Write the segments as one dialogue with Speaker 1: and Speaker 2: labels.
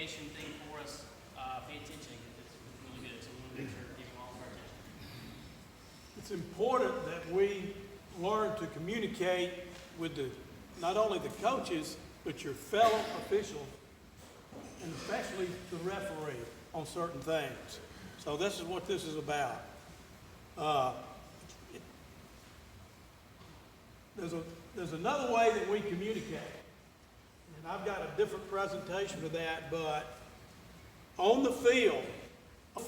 Speaker 1: communication thing for us. Pay attention. It's really good. So we want to make sure we're giving all of our attention.
Speaker 2: It's important that we learn to communicate with not only the coaches, but your fellow officials, and especially the referee on certain things. So this is what this is about. There's another way that we communicate, and I've got a different presentation for that, but on the field, like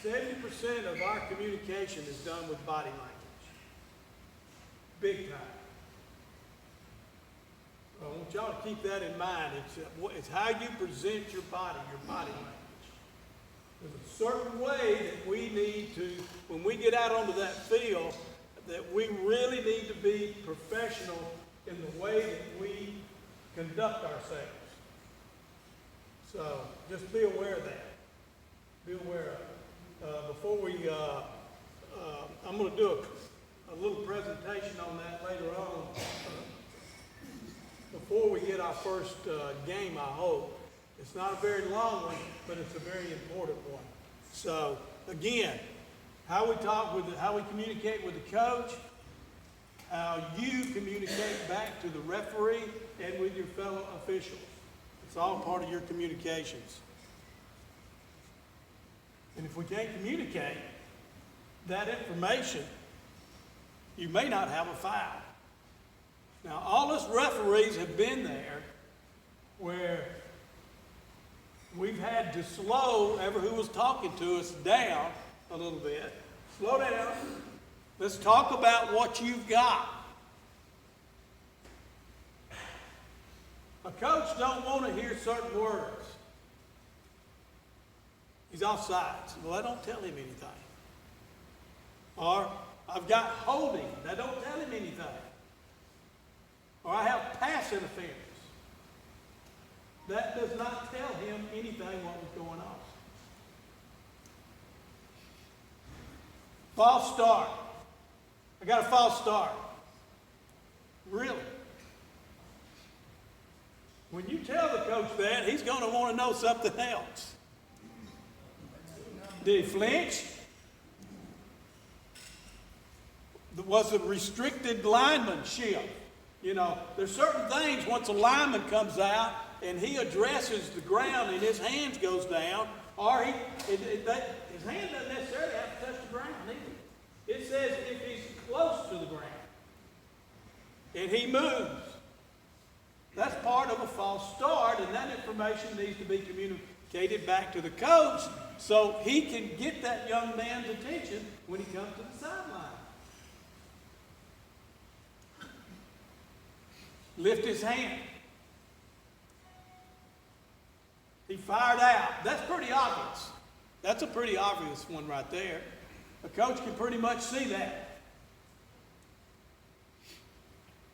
Speaker 2: 70% of our communication is done with body language. Big time. I want y'all to keep that in mind. It's how you present your body language. There's a certain way that we need to, when we get out onto that field, that we really need to be professional in the way that we conduct ourselves. So just be aware of that. Be aware of it. Before we, I'm going to do a little presentation on that later on. Before we get our first game, I hope. It's not a very long one, but it's a very important one. So again, how we communicate with the coach, how you communicate back to the referee and with your fellow officials. It's all part of your communications. And if we can't communicate that information, you may not have a foul. Now, all us referees have been there where we've had to slow whoever who was talking to us down a little bit. Slow down. Let's talk about what you've got. A coach don't want to hear certain words. He's offsides. Well, I don't tell him anything. Or I've got holding. That don't tell him anything. Or I have pass interference. That does not tell him anything what was going on. False start. I got a false start. Really? When you tell the coach that, he's going to want to know something else. Did he flinch? Was it restricted linemanship? You know, there's certain things once a lineman comes out and he addresses the ground and his hands goes down, or his hand doesn't necessarily have to touch the ground either. It says if he's close to the ground and he moves. That's part of a false start, and that information needs to be communicated back to the coach so he can get that young man's attention when he comes to the sideline. Lift his hand. He fired out. That's pretty obvious. That's a pretty obvious one right there. A coach can pretty much see that.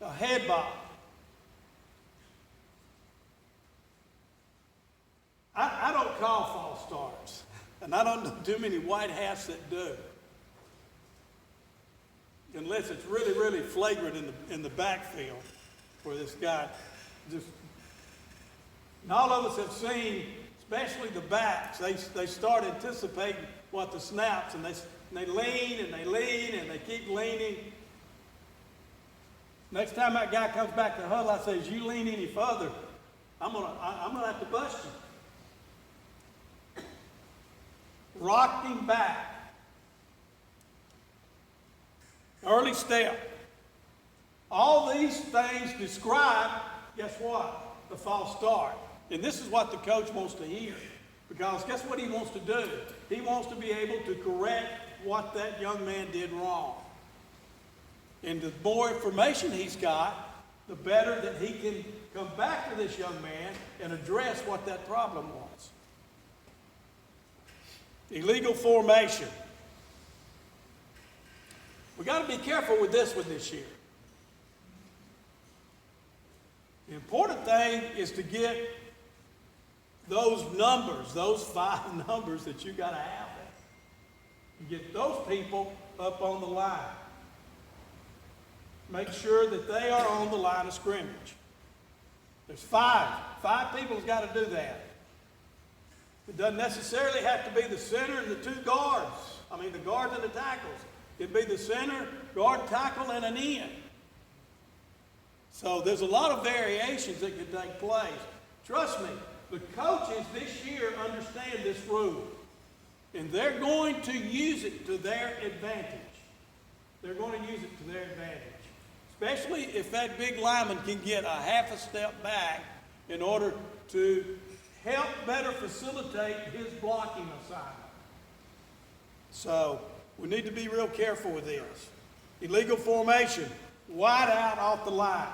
Speaker 2: A head bob. I don't call false starts, and I don't know too many white hats that do. Unless it's really, really flagrant in the backfield where this guy just... And all of us have seen, especially the backs, they start anticipating what the snaps, and they lean and they lean and they keep leaning. Next time that guy comes back to the huddle, I say, as you lean any further, I'm gonna have to bust you. Rocking back. Early step. All these things describe, guess what? The false start. And this is what the coach wants to hear. Because guess what he wants to do? He wants to be able to correct what that young man did wrong. And the more information he's got, the better that he can come back to this young man and address what that problem was. Illegal formation. We've got to be careful with this one this year. The important thing is to get those numbers, those 5 numbers that you got to have. And get those people up on the line. Make sure that they are on the line of scrimmage. There's five. Five people's got to do that. It doesn't necessarily have to be the center and the two guards. The guards and the tackles. It'd be the center, guard, tackle, and an end. So there's a lot of variations that could take place. Trust me, the coaches this year understand this rule. And they're going to use it to their advantage. They're going to use it to their advantage. Especially if that big lineman can get a half a step back in order to help better facilitate his blocking assignment. So we need to be real careful with this. Illegal formation, wide out off the line.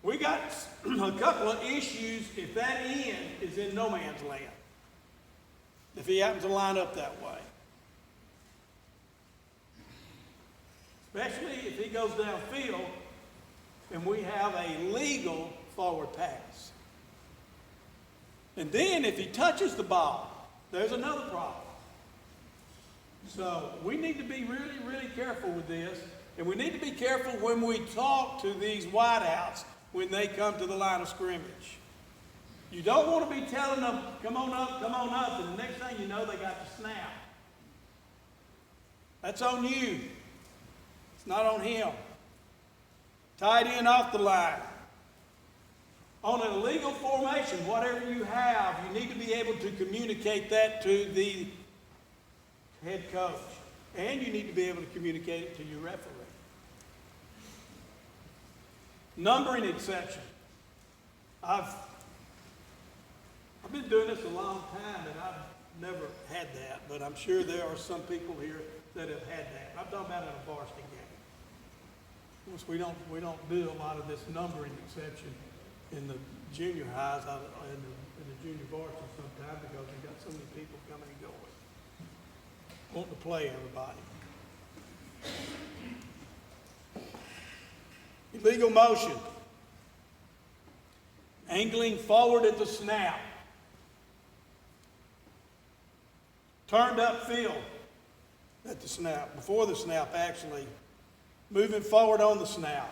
Speaker 2: We got a couple of issues if that end is in no man's land. If he happens to line up that way. Especially if he goes downfield and we have a legal forward pass. And then if he touches the ball, there's another problem. So we need to be really, really careful with this. And we need to be careful when we talk to these wideouts when they come to the line of scrimmage. You don't want to be telling them, come on up, and the next thing you know, they got the snap. That's on you. It's not on him. Tight end off the line. On an illegal formation, whatever you have, you need to be able to communicate that to the head coach. And you need to be able to communicate it to your referee. Numbering exception. I've been doing this a long time and I've never had that, but I'm sure there are some people here that have had that. I'm talking about in a varsity game. Of course, we don't do a lot of this numbering exception in the junior highs, in the junior varsity sometimes because we've got so many people coming and going. Want to play everybody. Illegal motion. Angling forward at the snap. Turned up field at the snap, before the snap actually. Moving forward on the snap.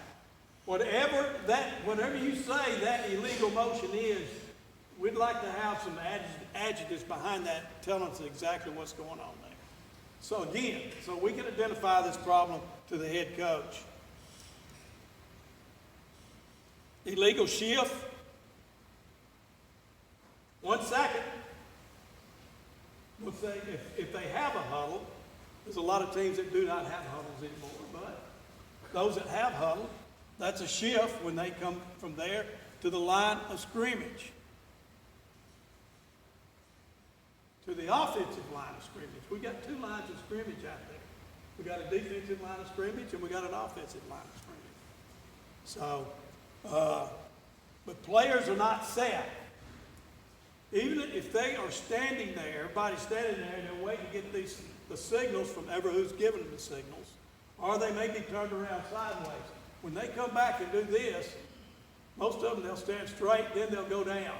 Speaker 2: Whatever you say that illegal motion is, we'd like to have some adjectives behind that telling us exactly what's going on there. So again, so we can identify this problem to the head coach. Illegal shift. 1 second. We'll say if they have a huddle, there's a lot of teams that do not have huddles anymore, but those that have huddle, that's a shift when they come from there to the line of scrimmage. To the offensive line of scrimmage. We got two lines of scrimmage out there. We got a defensive line of scrimmage and we got an offensive line of scrimmage. So, but players are not set. Even if they are standing there, everybody's standing there and they're waiting to get the signals from who's giving them the signals, or they may be turned around sideways. When they come back and do this, most of them, they'll stand straight, then they'll go down.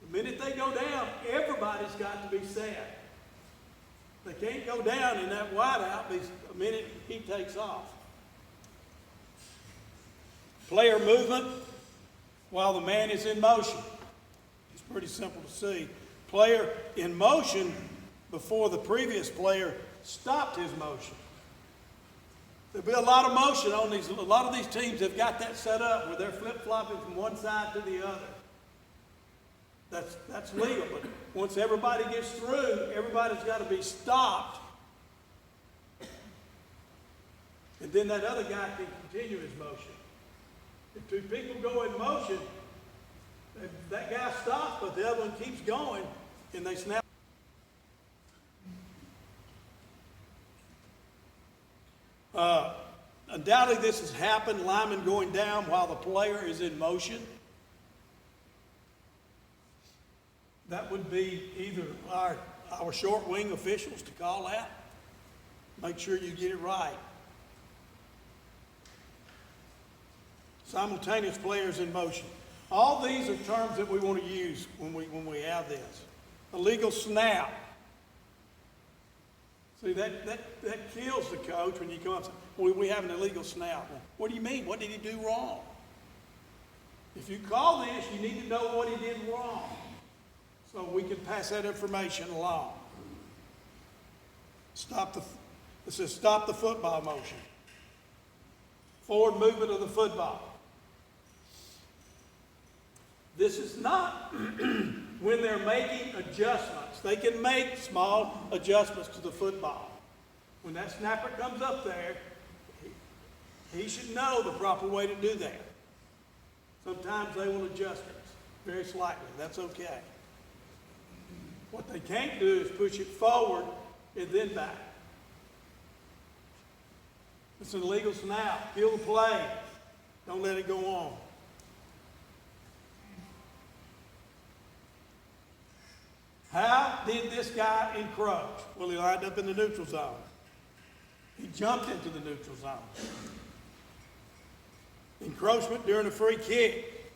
Speaker 2: The minute they go down, everybody's got to be set. They can't go down in that wideout the minute he takes off. Player movement while the man is in motion. It's pretty simple to see. Player in motion before the previous player stopped his motion. There'll be a lot of motion on these. A lot of these teams have got that set up where they're flip-flopping from one side to the other. That's legal, but once everybody gets through, everybody's got to be stopped. And then that other guy can continue his motion. If two people go in motion, that guy stops, but the other one keeps going, and they snap. Undoubtedly this has happened, lineman going down while the player is in motion. That would be either our short wing officials to call that. Make sure you get it right. Simultaneous players in motion. All these are terms that we want to use when we have this. Illegal snap. See, that kills the coach when you come up and say, well, we have an illegal snap. Well, what do you mean? What did he do wrong? If you call this, you need to know what he did wrong, so we can pass that information along. It says stop the football motion. Forward movement of the football. This is not when they're making adjustments. They can make small adjustments to the football. When that snapper comes up there, he should know the proper way to do that. Sometimes they will adjust it very slightly. That's okay. What they can't do is push it forward and then back. It's an illegal snap. Kill the play. Don't let it go on. How did this guy encroach? Well, he lined up in the neutral zone. He jumped into the neutral zone. Encroachment during a free kick.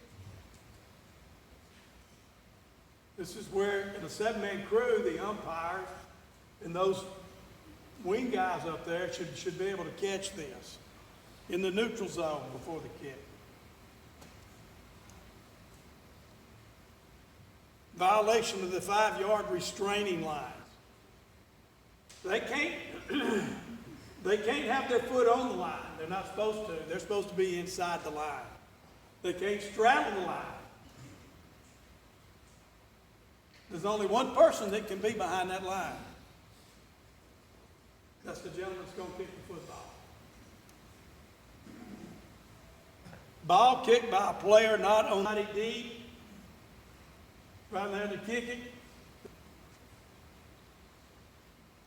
Speaker 2: This is where, in a seven-man crew, the umpires and those wing guys up there should be able to catch this in the neutral zone before the kick. Violation of the 5-yard restraining lines. They can't have their foot on the line. They're not supposed to. They're supposed to be inside the line. They can't straddle the line. There's only one person that can be behind that line. That's the gentleman that's going to kick the football. Ball kicked by a player not on 90 deep. Right there to kick it.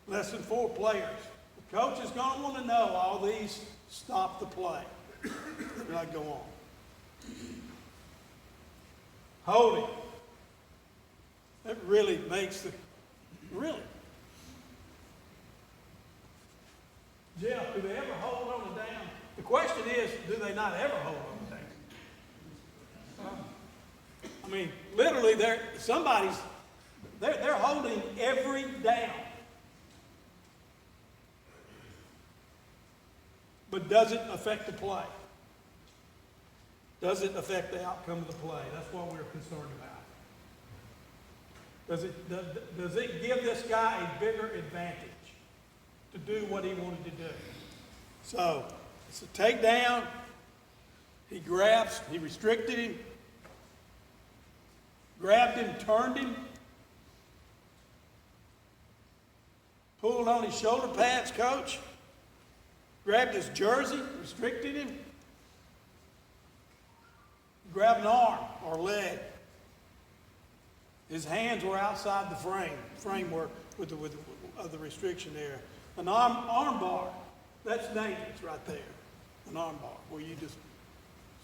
Speaker 2: Less than 4 players. The coach is going to want to know all these stop the play. Not go on. Holding. That really makes the, really. Jeff, do they ever hold on the down? The question is, do they not ever hold on the down? I mean, literally, they're holding every down. But does it affect the play? Does it affect the outcome of the play? That's what we're concerned about. Does it give this guy a bigger advantage to do what he wanted to do? So, it's a takedown. He grabs, he restricted him. Grabbed him, turned him, pulled on his shoulder pads, coach, grabbed his jersey, restricted him, grabbed an arm or leg. His hands were outside the framework with the restriction there. An arm bar, that's dangerous right there, an arm bar, where you just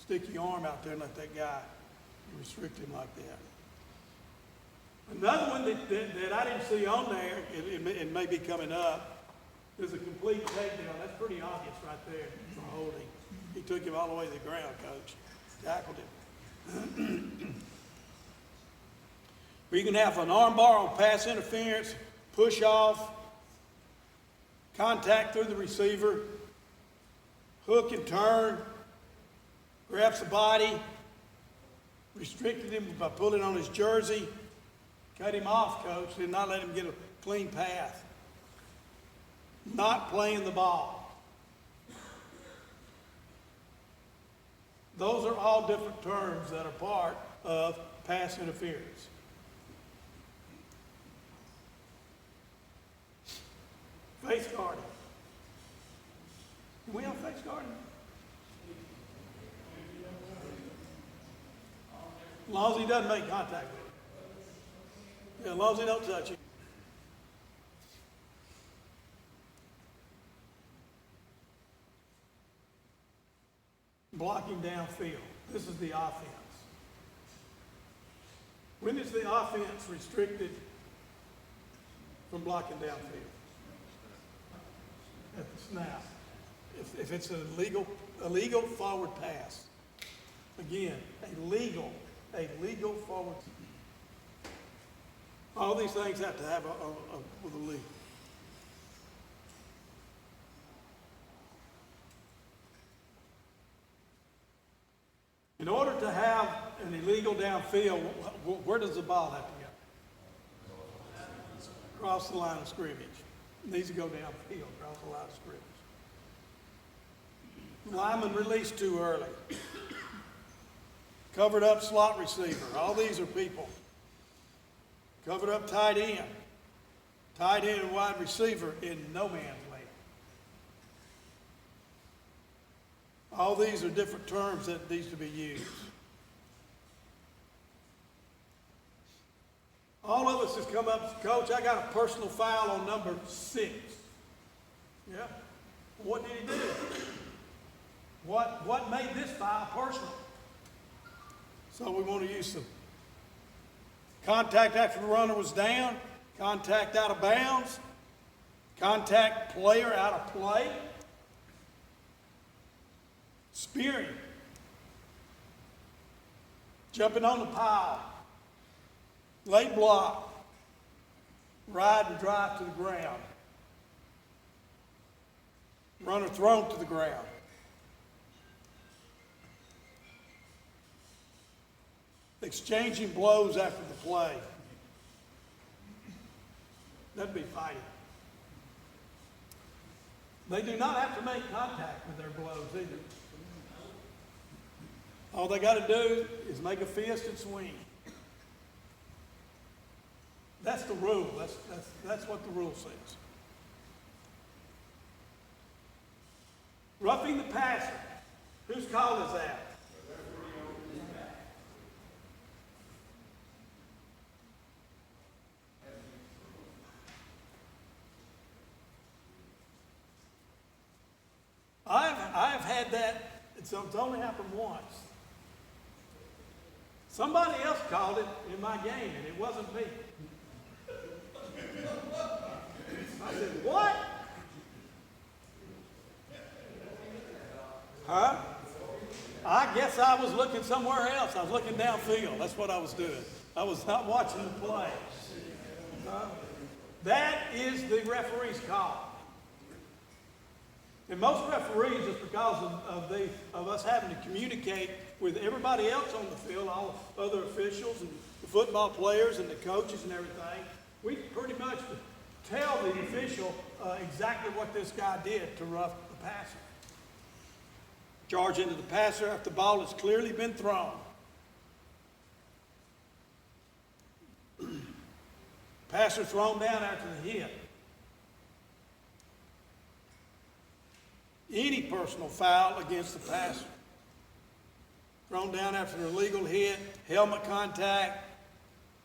Speaker 2: stick your arm out there and let that guy restrict him like that. Another one that I didn't see on there, it may be coming up, is a complete takedown. That's pretty obvious right there for holding. He took him all the way to the ground, coach. Tackled him. You can have an arm bar on pass interference, push off, contact through the receiver, hook and turn, grabs the body, restricted him by pulling on his jersey. Cut him off, coach. Did not let him get a clean path. Not playing the ball. Those are all different terms that are part of pass interference. Face guarding. Do we have face guarding? As long as he doesn't make contact with it. Yeah, as long as they don't touch it. Blocking downfield. This is the offense. When is the offense restricted from blocking downfield? At the snap. If it's an illegal forward pass. Again, a legal forward. All these things have to have with a legal. In order to have an illegal downfield, where does the ball have to go? Across the line of scrimmage. It needs to go downfield, across the line of scrimmage. Lineman released too early. Covered up slot receiver. All these are people. Covered up tight end. Tight end and wide receiver in no man's land. All these are different terms that needs to be used. All of us has come up, Coach, I got a personal foul on number 6. Yeah. What did he do? What made this foul personal? So we want to use some contact after the runner was down, contact out of bounds, contact player out of play, spearing, jumping on the pile, late block, ride and drive to the ground, runner thrown to the ground. Exchanging blows after the play. That'd be fighting. They do not have to make contact with their blows either. All they got to do is make a fist and swing. That's the rule. That's what the rule says. Roughing the passer. Whose call is that? I've had that, it's only happened once. Somebody else called it in my game, and it wasn't me. I said, what? Huh? I guess I was looking somewhere else. I was looking downfield. That's what I was doing. I was not watching the play. That is the referee's call. And most referees, it's because of us having to communicate with everybody else on the field, all other officials and the football players and the coaches and everything. We pretty much tell the official exactly what this guy did to rough the passer. Charge into the passer after the ball has clearly been thrown. Passer thrown down after the hit. Any personal foul against the passer. Thrown down after an illegal hit, helmet contact,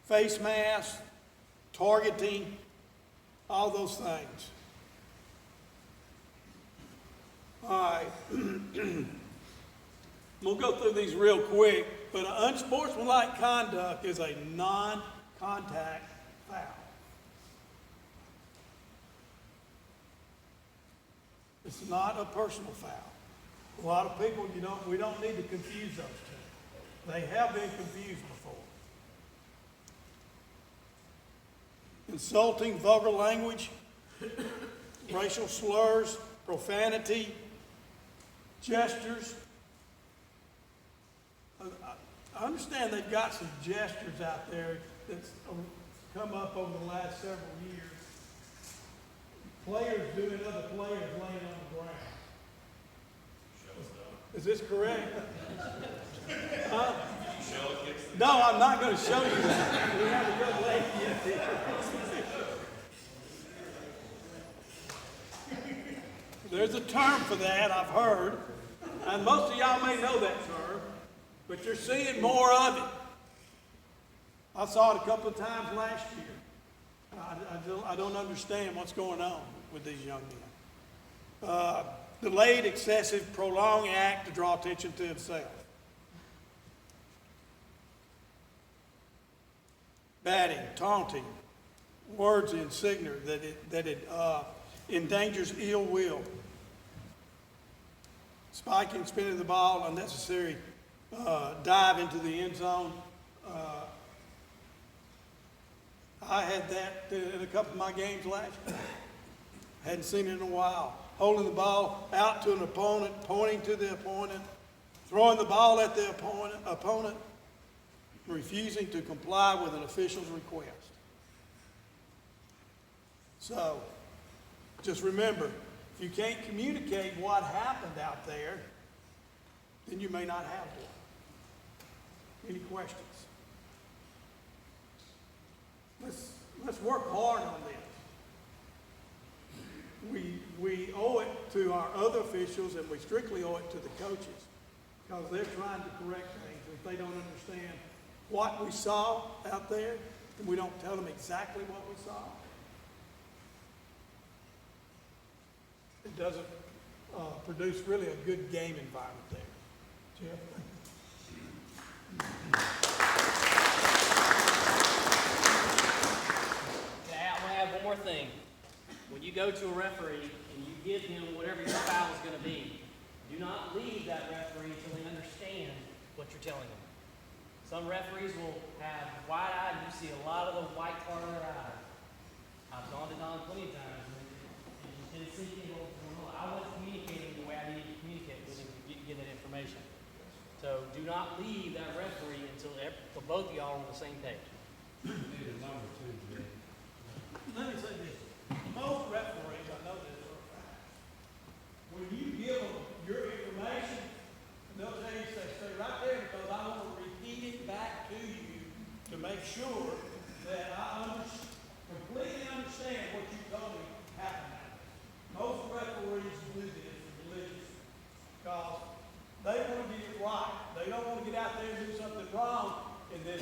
Speaker 2: face mask, targeting, all those things. All right. We'll go through these real quick, but unsportsmanlike conduct is a non-contact foul. It's not a personal foul. A lot of people, we don't need to confuse those two. They have been confused before. Insulting, vulgar language, racial slurs, profanity, gestures. I understand they've got some gestures out there that's come up over the last several years. Players doing other players laying on the ground. Is this correct? Huh? No, I'm not going to show you that. We have a good lady in here. There's a term for that, I've heard. And most of y'all may know that term, but you're seeing more of it. I saw it a couple of times last year. I don't understand what's going on with these young men. Delayed, excessive, prolonged act to draw attention to himself. Batting, taunting, words in signal that it endangers ill will. Spiking, spinning the ball, unnecessary dive into the end zone. I had that in a couple of my games last year. Hadn't seen it in a while. Holding the ball out to an opponent, pointing to the opponent. throwing the ball at the opponent, refusing to comply with an official's request. So, just remember, if you can't communicate what happened out there, then you may not have one. Any questions? Let's work hard on this. We owe it to our other officials, and we strictly owe it to the coaches, because they're trying to correct things. If they don't understand what we saw out there, and we don't tell them exactly what we saw, it doesn't produce really a good game environment there. Jeff?
Speaker 1: I want to add one more thing. When you go to a referee and you give him whatever your foul is going to be, do not leave that referee until they understand what you're telling them. Some referees will have wide-eyed, you see a lot of the white part of their eyes. I've gone to Don plenty of times, and it's thinking, well, I wasn't communicating the way I needed to communicate with him to get that information. So do not leave that referee until both of y'all are on the same page.
Speaker 2: Let me say this. Most referees, I know this for a fact, when you give them your information, they'll tell you, stay right there, because I want to repeat it back to you to make sure that I completely understand what you told me happened. Most referees do this religiously, because they want to get it right. They don't want to get out there and do something wrong and then